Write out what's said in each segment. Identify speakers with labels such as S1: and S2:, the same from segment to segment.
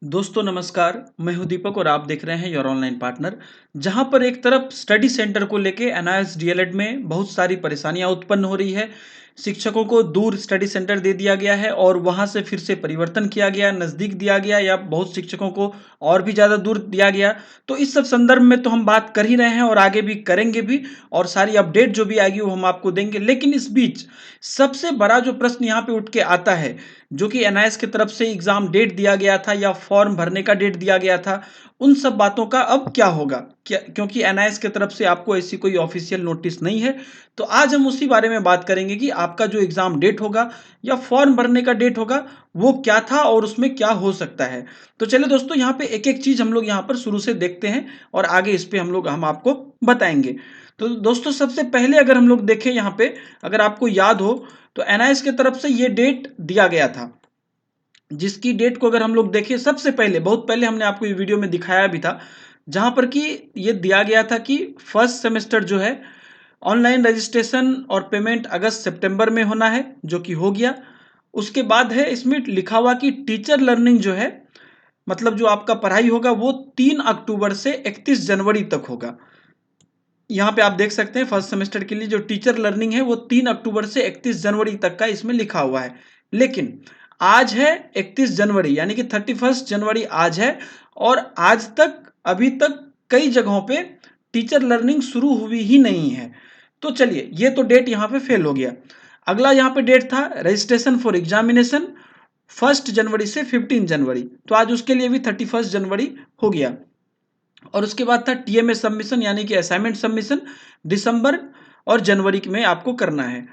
S1: दोस्तों नमस्कार, मैं हूं दीपक और आप देख रहे हैं योर ऑनलाइन पार्टनर। जहां पर एक तरफ स्टडी सेंटर को लेके एनआईएस डीएलएड में बहुत सारी परेशानियां उत्पन्न हो रही है। शिक्षकों को दूर स्टडी सेंटर दे दिया गया है और वहां से फिर से परिवर्तन किया गया, नज़दीक दिया गया या बहुत शिक्षकों को और भी ज़्यादा दूर दिया गया। तो इस सब संदर्भ में तो हम बात कर ही रहे हैं और आगे भी करेंगे भी, और सारी अपडेट जो भी आएगी वो हम आपको देंगे। लेकिन इस बीच सबसे बड़ा जो प्रश्न यहाँ पे उठ के आता है, जो कि एनआईएस की तरफ से एग्जाम डेट दिया गया था या फॉर्म भरने का डेट दिया गया था, उन सब बातों का अब क्या होगा, क्या, क्योंकि एनआईएस की तरफ से आपको ऐसी कोई ऑफिशियल नोटिस नहीं है। तो आज हम उसी बारे में बात करेंगे कि आपका जो एग्जाम डेट होगा या फॉर्म भरने का डेट होगा वो क्या था और उसमें क्या हो सकता है। तो चलिए दोस्तों, यहाँ पे एक एक चीज हम लोग यहाँ पर शुरू से देखते हैं और आगे इस पे हम आपको बताएंगे। तो दोस्तों, सबसे पहले अगर हम लोग देखें यहाँ पे, अगर आपको याद हो तो एनआईएस की तरफ से ये डेट दिया गया था, जिसकी डेट को अगर हम लोग देखें, सबसे पहले बहुत पहले हमने आपको ये वीडियो में दिखाया भी था, जहां पर कि ये दिया गया था कि फर्स्ट सेमेस्टर जो है ऑनलाइन रजिस्ट्रेशन और पेमेंट अगस्त सितंबर में होना है, जो कि हो गया। उसके बाद है इसमें लिखा हुआ कि टीचर लर्निंग जो है, मतलब जो आपका पढ़ाई होगा वो 3 अक्टूबर से 31 जनवरी तक होगा। यहाँ पे आप देख सकते हैं फर्स्ट सेमेस्टर के लिए जो टीचर लर्निंग है वो 3 अक्टूबर से 31 जनवरी तक का इसमें लिखा हुआ है। लेकिन आज है 31 जनवरी, यानी कि 31 जनवरी आज है, और आज तक अभी तक कई जगहों पे टीचर लर्निंग शुरू हुई ही नहीं है। तो चलिए, ये तो डेट यहाँ पे फेल हो गया। अगला यहाँ पे डेट था रजिस्ट्रेशन फॉर एग्जामिनेशन, 1 जनवरी से 15 जनवरी, तो आज उसके लिए भी 31 जनवरी हो गया। और उसके बाद था टीएमए सबमिशन, यानी कि असाइनमेंट सबमिशन, दिसंबर और जनवरी में आपको करना है।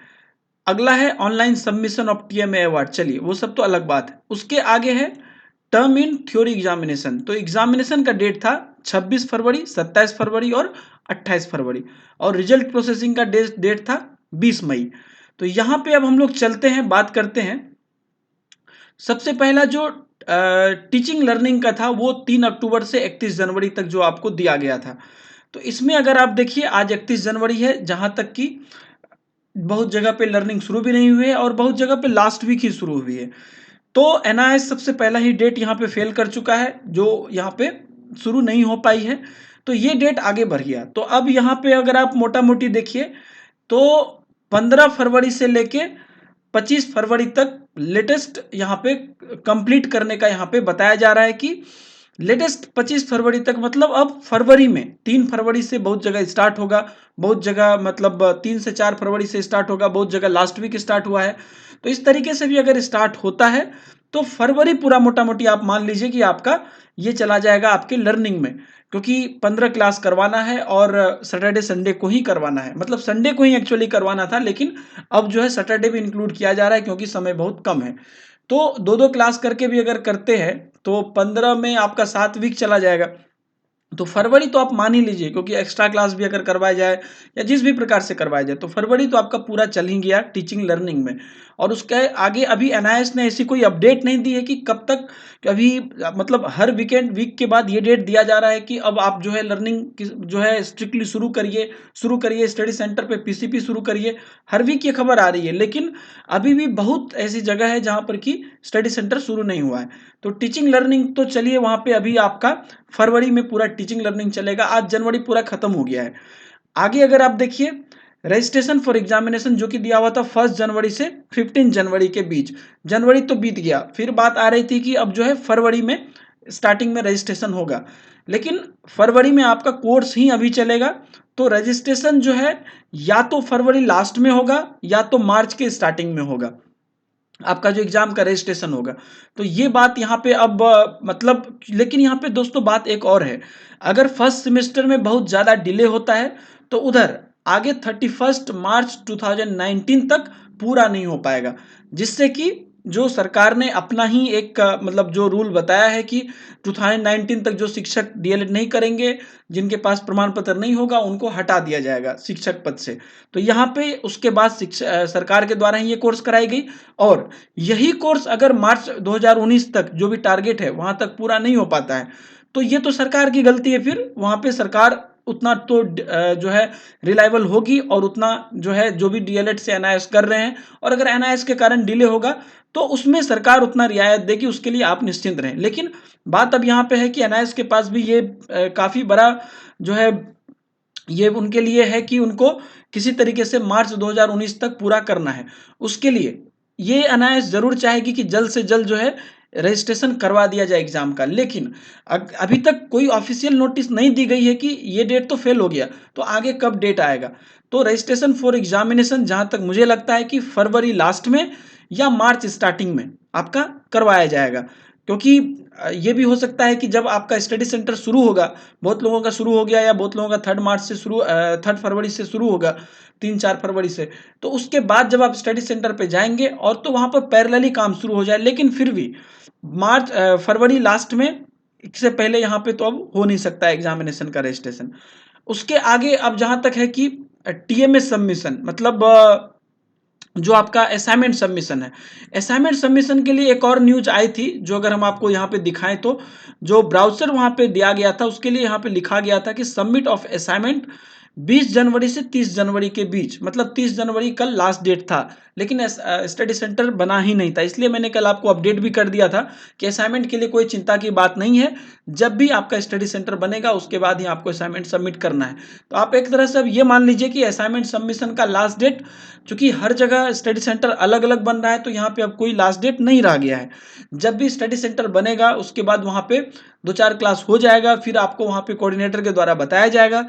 S1: अगला है online submission of TMA award, चलिए वो सब तो अलग बात है। उसके आगे है टर्म इन थ्योरी एग्जामिनेशन, तो एग्जामिनेशन का डेट था 26 फरवरी, 27 फरवरी और 28 फरवरी, और रिजल्ट प्रोसेसिंग का डेट था 20 मई। तो यहाँ पे अब हम लोग चलते हैं, बात करते हैं। सबसे पहला जो टीचिंग लर्निंग का था वो 3 अक्टूबर से 31 जनवरी तक जो आपको दिया गया था। तो इसमें अगर आप देखिए, आज 31 जनवरी है, जहां तक कि बहुत जगह पे लर्निंग शुरू भी नहीं हुई है और बहुत जगह पे लास्ट वीक ही शुरू हुई है। तो एनआईएस सबसे पहला ही डेट यहाँ पे फेल कर चुका है, जो यहाँ पे शुरू नहीं हो पाई है। तो ये डेट आगे बढ़ गया। तो अब यहाँ पे अगर आप मोटा मोटी देखिए तो 15 फरवरी से लेके 25 फरवरी तक लेटेस्ट यहाँ पे कंप्लीट करने का यहाँ पे बताया जा रहा है कि लेटेस्ट 25 फरवरी तक, मतलब अब फरवरी में 3 फरवरी से बहुत जगह स्टार्ट होगा, बहुत जगह मतलब 3 से 4 फरवरी से स्टार्ट होगा, बहुत जगह लास्ट वीक स्टार्ट हुआ है। तो इस तरीके से भी अगर स्टार्ट होता है तो फरवरी पूरा मोटा मोटी आप मान लीजिए कि आपका ये चला जाएगा आपके लर्निंग में, क्योंकि 15 क्लास करवाना है और सैटरडे संडे को ही करवाना है, मतलब संडे को ही एक्चुअली करवाना था, लेकिन अब जो है सैटरडे भी इंक्लूड किया जा रहा है क्योंकि समय बहुत कम है। तो दो दो क्लास करके भी अगर करते हैं तो 15 में आपका 7 वीक चला जाएगा। तो फरवरी तो आप मान ही लीजिए, क्योंकि एक्स्ट्रा क्लास भी अगर करवाया जाए या जिस भी प्रकार से करवाया जाए तो फरवरी तो आपका पूरा चल ही गया टीचिंग लर्निंग में। और उसके आगे अभी एनआईएस ने ऐसी कोई अपडेट नहीं दी है कि कब तक, अभी मतलब हर वीक के बाद ये डेट दिया जा रहा है कि अब आप जो है लर्निंग जो है स्ट्रिक्टली शुरू करिए स्टडी सेंटर पे पीसीपी शुरू करिए। हर वीक ये खबर आ रही है, लेकिन अभी भी बहुत ऐसी जगह है जहां पर कि स्टडी सेंटर शुरू नहीं हुआ है। तो टीचिंग लर्निंग तो चलिए वहां पे अभी आपका फरवरी में पूरा टीचिंग लर्निंग चलेगा, आज जनवरी पूरा खत्म हो गया है। आगे अगर आप देखिए रजिस्ट्रेशन फॉर एग्जामिनेशन जो कि दिया हुआ था 1 जनवरी से 15 जनवरी के बीच, जनवरी तो बीत गया, फिर बात आ रही थी कि अब जो है फरवरी में स्टार्टिंग में रजिस्ट्रेशन होगा, लेकिन फरवरी में आपका कोर्स ही अभी चलेगा। तो रजिस्ट्रेशन जो है या तो फरवरी लास्ट में होगा या तो मार्च के स्टार्टिंग में होगा, आपका जो एग्जाम का रजिस्ट्रेशन होगा। तो ये बात यहाँ पे अब मतलब, लेकिन यहाँ पे दोस्तों बात एक और है, अगर फर्स्ट सेमेस्टर में बहुत ज़्यादा डिले होता है तो उधर आगे 31 मार्च 2019 तक पूरा नहीं हो पाएगा, जिससे कि जो सरकार ने अपना ही एक मतलब जो रूल बताया है कि 2019 तक जो शिक्षक डीएलएड नहीं करेंगे, जिनके पास प्रमाण पत्र नहीं होगा, उनको हटा दिया जाएगा शिक्षक पद से। तो यहाँ पे उसके बाद सरकार के द्वारा ही ये कोर्स कराई गई, और यही कोर्स अगर मार्च 2019 तक जो भी टारगेट है वहां तक पूरा नहीं हो पाता है तो ये तो सरकार की गलती है। फिर वहां पे सरकार उतना तो जो है रिलायबल होगी और उतना जो है जो भी डीएलएड से एनआईएस कर रहे हैं, और अगर एनआईएस के कारण डिले होगा तो उसमें सरकार उतना रियायत देगी, उसके लिए आप निश्चिंत रहें। लेकिन बात अब यहाँ पे है कि एनआईएस के पास भी ये काफ़ी बड़ा जो है ये उनके लिए है कि उनको किसी तरीके से मार्च 2019 तक पूरा करना है। उसके लिए ये एनआईएस ज़रूर चाहेगी कि जल्द से जल्द जो है रजिस्ट्रेशन करवा दिया जाए एग्ज़ाम का। लेकिन अभी तक कोई ऑफ़िशियल नोटिस नहीं दी गई है कि ये डेट तो फ़ेल हो गया, तो आगे कब डेट आएगा। तो रजिस्ट्रेशन फॉर एग्ज़ामिनेशन जहाँ तक मुझे लगता है कि फरवरी लास्ट में या मार्च स्टार्टिंग में आपका करवाया जाएगा। क्योंकि ये भी हो सकता है कि जब आपका स्टडी सेंटर शुरू होगा, बहुत लोगों का शुरू हो गया या बहुत लोगों का 3 फरवरी से शुरू होगा, 3-4 फरवरी से। तो उसके बाद जब आप स्टडी सेंटर पे जाएँगे और तो वहाँ पर पैरेलली काम शुरू हो जाए, लेकिन फिर भी फरवरी लास्ट में इससे पहले यहाँ पे तो अब हो नहीं सकता है एग्ज़ामिनेशन का रजिस्ट्रेशन। उसके आगे अब जहाँ तक है कि टीएमएस सबमिशन मतलब जो आपका असाइनमेंट सबमिशन है, असाइनमेंट सबमिशन के लिए एक और न्यूज़ आई थी, जो अगर हम आपको यहाँ पे दिखाएँ तो, जो ब्राउज़र वहाँ पे दिया गया था, उसके लिए यहाँ पे लिखा गया था कि सबमिट ऑफ असाइनमेंट 20 जनवरी से 30 जनवरी के बीच, मतलब 30 जनवरी कल लास्ट डेट था, लेकिन स्टडी सेंटर बना ही नहीं था। इसलिए मैंने कल आपको अपडेट भी कर दिया था कि असाइनमेंट के लिए कोई चिंता की बात नहीं है। जब भी आपका स्टडी सेंटर बनेगा, उसके बाद ही आपको असाइनमेंट सबमिट करना है। तो आप एक तरह से अब ये मान लीजिए कि असाइनमेंट सबमिशन का लास्ट डेट, चूँकि हर जगह स्टडी सेंटर अलग-अलग बन रहा है, तो यहाँ पे अब कोई लास्ट डेट नहीं रह गया है। जब भी स्टडी सेंटर बनेगा, उसके बाद वहाँ पे 2-4 क्लास हो जाएगा, फिर आपको वहाँ पे कोऑर्डिनेटर के द्वारा बताया जाएगा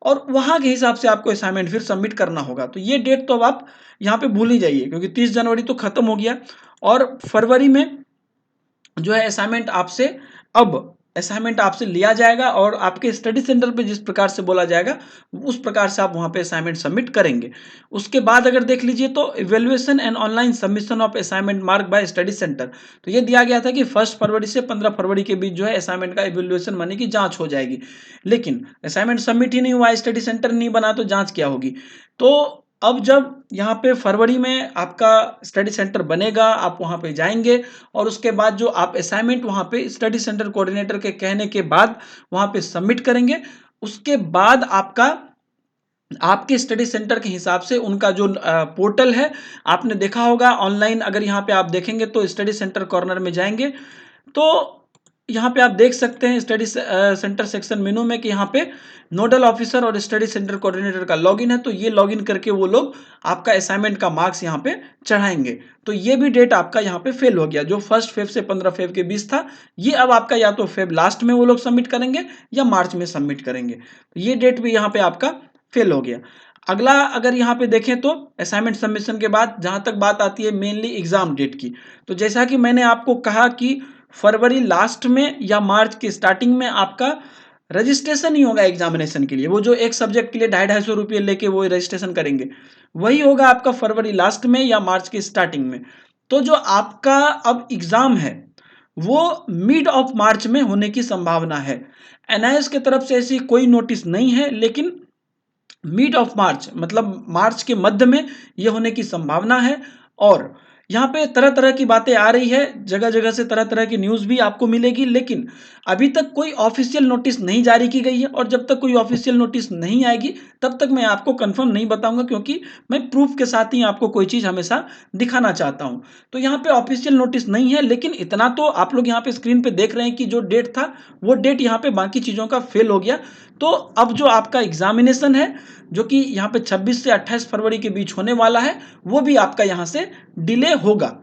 S1: और वहाँ के हिसाब से आपको असाइनमेंट फिर सबमिट करना होगा। तो ये डेट तो अब आप यहाँ पे भूल ही जाइए, क्योंकि 30 जनवरी तो खत्म हो गया और फरवरी में जो है असाइनमेंट आपसे लिया जाएगा और आपके स्टडी सेंटर पे जिस प्रकार से बोला जाएगा, उस प्रकार से आप वहाँ पे असाइनमेंट सबमिट करेंगे। उसके बाद अगर देख लीजिए तो evaluation and online submission of assignment mark bye study centre. तो ये दिया गया था कि 1 फरवरी से 15 फरवरी के बीच जो है असाइनमेंट का इवैल्यूएशन माने की जाँच हो जाएगी। लेकिन असाइनमेंट सबमिट ही नहीं हुआ, स्टडी सेंटर नहीं बना, तो जाँच क्या होगी? तो अब जब यहाँ पे फरवरी में आपका स्टडी सेंटर बनेगा, आप वहाँ पे जाएँगे और उसके बाद जो आप असाइनमेंट वहाँ पे स्टडी सेंटर कोऑर्डिनेटर के कहने के बाद वहाँ पे सबमिट करेंगे। उसके बाद आपके स्टडी सेंटर के हिसाब से उनका जो पोर्टल है, आपने देखा होगा ऑनलाइन, अगर यहाँ पे आप देखेंगे तो स्टडी सेंटर कॉर्नर में जाएँगे, तो यहाँ पे आप देख सकते हैं सेंटर सेक्शन मेनू में कि यहाँ पे नोडल ऑफिसर और स्टडी सेंटर कोऑर्डिनेटर का लॉगिन है, तो ये लॉगिन करके वो लोग आपका असाइनमेंट का मार्क्स यहाँ पे चढ़ाएंगे। तो ये भी डेट आपका यहाँ पे फेल हो गया, जो 1 फेब से 15 फेब के बीच था, ये अब आपका या तो फेब लास्ट में वो लोग सबमिट करेंगे या मार्च में सबमिट करेंगे। तो ये डेट भी यहाँ पे आपका फेल हो गया। अगला अगर यहाँ पे देखें तो असाइनमेंट सबमिशन के बाद जहाँ तक बात आती है मेनली एग्जाम डेट की, तो जैसा कि मैंने आपको कहा कि फरवरी लास्ट में या मार्च के स्टार्टिंग में आपका रजिस्ट्रेशन ही होगा एग्जामिनेशन के लिए। वो जो एक सब्जेक्ट के लिए 250-250 रुपये लेके वो रजिस्ट्रेशन करेंगे, वही होगा आपका फरवरी लास्ट में या मार्च के स्टार्टिंग में। तो जो आपका अब एग्जाम है, वो मिड ऑफ मार्च में होने की संभावना है। एनआईएस की तरफ से ऐसी कोई नोटिस नहीं है, लेकिन मिड ऑफ मार्च मतलब मार्च के मध्य में ये होने की संभावना है। और यहाँ पे तरह-तरह की बातें आ रही है, जगह-जगह से तरह-तरह की न्यूज़ भी आपको मिलेगी, लेकिन अभी तक कोई ऑफ़िशियल नोटिस नहीं जारी की गई है और जब तक कोई ऑफ़िशियल नोटिस नहीं आएगी, तब तक मैं आपको कन्फर्म नहीं बताऊँगा, क्योंकि मैं प्रूफ़ के साथ ही आपको कोई चीज़ हमेशा दिखाना चाहता हूँ। तो यहाँ पे ऑफ़िशियल नोटिस नहीं है, लेकिन इतना तो आप लोग यहाँ पे स्क्रीन पे देख रहे हैं कि जो डेट था, वो डेट यहाँ पे बाकी चीज़ों का फ़ेल हो गया। तो अब जो आपका एग्ज़ामिनेशन है, जो कि यहाँ पे 26 से 28 फरवरी के बीच होने वाला है, वो भी आपका यहाँ से डिले होगा,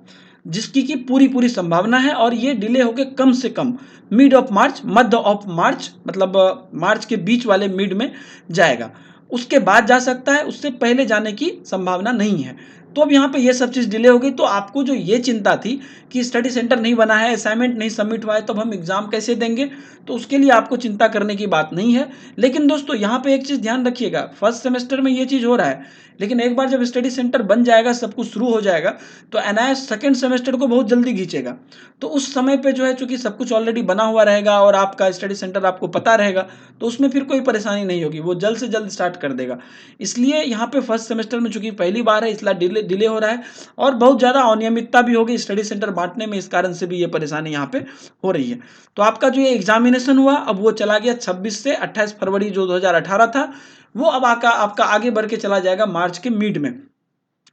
S1: जिसकी कि पूरी-पूरी संभावना है और ये डिले होके कम से कम मिड ऑफ मार्च, मध्य ऑफ मार्च मतलब मार्च के बीच वाले मिड में जाएगा। उसके बाद जा सकता है, उससे पहले जाने की संभावना नहीं है। तो अब यहाँ पे ये सब चीज़ डिले हो गई, तो आपको जो ये चिंता थी कि स्टडी सेंटर नहीं बना है, असाइनमेंट नहीं सबमिट हुआ है, तब हम एग्ज़ाम कैसे देंगे? तो उसके लिए आपको चिंता करने की बात नहीं है। लेकिन दोस्तों यहाँ पे एक चीज़ ध्यान रखिएगा, फर्स्ट सेमेस्टर में ये चीज़ हो रहा है, लेकिन एक बार जब स्टडी सेंटर बन जाएगा, सब कुछ शुरू हो जाएगा, तो एनआईएस सेकंड सेमेस्टर को बहुत जल्दी खींचेगा। तो उस समय पे जो है, चूँकि सब कुछ ऑलरेडी बना हुआ रहेगा और आपका स्टडी सेंटर आपको पता रहेगा, तो उसमें फिर कोई परेशानी नहीं होगी, वो जल्द से जल्द स्टार्ट कर देगा। इसलिए यहाँ पे फर्स्ट सेमेस्टर में चूँकि पहली बार है, इसलिए डिले हो रहा है और बहुत ज़्यादा अनियमितता भी होगी स्टडी सेंटर बाँटने में, इस कारण से भी ये परेशानी यहाँ पे हो रही है। तो आपका जो ये एग्ज़ामिनेशन हुआ, अब वो चला गया 26 से 28 फरवरी जो 2018 था, वो अब आपका आगे बढ़ के चला जाएगा मार्च के मिड में।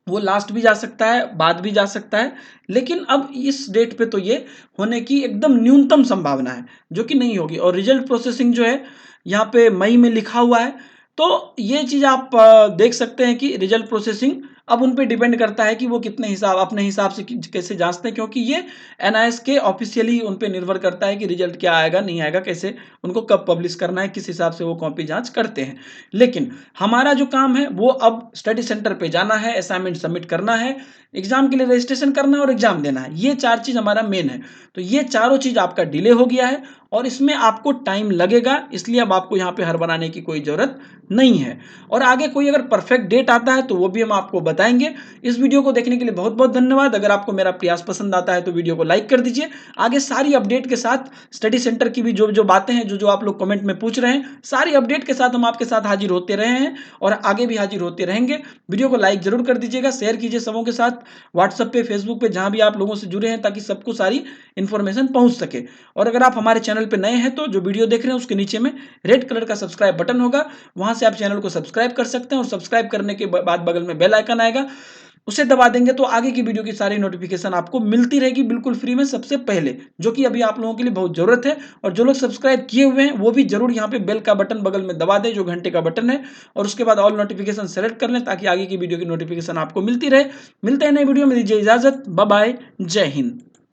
S1: वो लास्ट भी जा सकता है, बाद भी जा सकता है, लेकिन अब इस डेट पे तो ये होने की एकदम न्यूनतम संभावना है, जो कि नहीं होगी। और रिजल्ट प्रोसेसिंग जो है यहाँ पे मई में लिखा हुआ है, तो ये चीज़ आप देख सकते हैं कि रिजल्ट प्रोसेसिंग अब उन पे डिपेंड करता है कि वो कितने हिसाब अपने हिसाब से कैसे जांचते हैं, क्योंकि ये एनआईएस के ऑफिशियली उन पे निर्भर करता है कि रिजल्ट क्या आएगा नहीं आएगा, कैसे उनको कब पब्लिश करना है, किस हिसाब से वो कॉपी जांच करते हैं। लेकिन हमारा जो काम है वो अब स्टडी सेंटर पे जाना है, असाइनमेंट सबमिट करना है, एग्जाम के लिए रजिस्ट्रेशन करना है और एग्जाम देना है। ये 4 चीज़ हमारा मेन है। तो ये चारों चीज़ आपका डिले हो गया है और इसमें आपको टाइम लगेगा, इसलिए अब आपको यहाँ पे हड़बड़ाने की कोई ज़रूरत नहीं है। और आगे कोई अगर परफेक्ट डेट आता है तो वो भी हम आपको बताएंगे। इस वीडियो को देखने के लिए बहुत बहुत धन्यवाद। अगर आपको मेरा प्रयास पसंद आता है तो वीडियो को लाइक कर दीजिए। आगे सारी अपडेट के साथ स्टडी सेंटर की भी जो जो बातें हैं, जो जो आप लोग कमेंट में पूछ रहे हैं, सारी अपडेट के साथ हम आपके साथ हाजिर होते रहे हैं और आगे भी हाजिर होते रहेंगे। वीडियो को लाइक जरूर कर दीजिएगा, शेयर कीजिए सबों के साथ, व्हाट्सएप पे, फेसबुक पे, जहां भी आप लोगों से जुड़े हैं, ताकि सबको सारी इन्फॉर्मेशन पहुंच सके। और अगर आप हमारे चैनल पे नए हैं तो जो वीडियो देख रहे हैं उसके नीचे में रेड कलर का सब्सक्राइब बटन होगा, वहां से आप चैनल को सब्सक्राइब कर सकते हैं और सब्सक्राइब करने के बाद बगल में बेल आइकन आएगा, उसे दबा देंगे तो आगे की वीडियो की सारी नोटिफिकेशन आपको मिलती रहेगी बिल्कुल फ्री में सबसे पहले, जो कि अभी आप लोगों के लिए बहुत जरूरत है। और जो लोग सब्सक्राइब किए हुए हैं वो भी जरूर यहाँ पे बेल का बटन बगल में दबा दें, जो घंटे का बटन है, और उसके बाद ऑल नोटिफिकेशन सेलेक्ट कर लें ताकि आगे की वीडियो की नोटिफिकेशन आपको मिलती रहे। मिलते हैं नई वीडियो में, दीजिए इजाजत, बाय बाय, जय हिंद।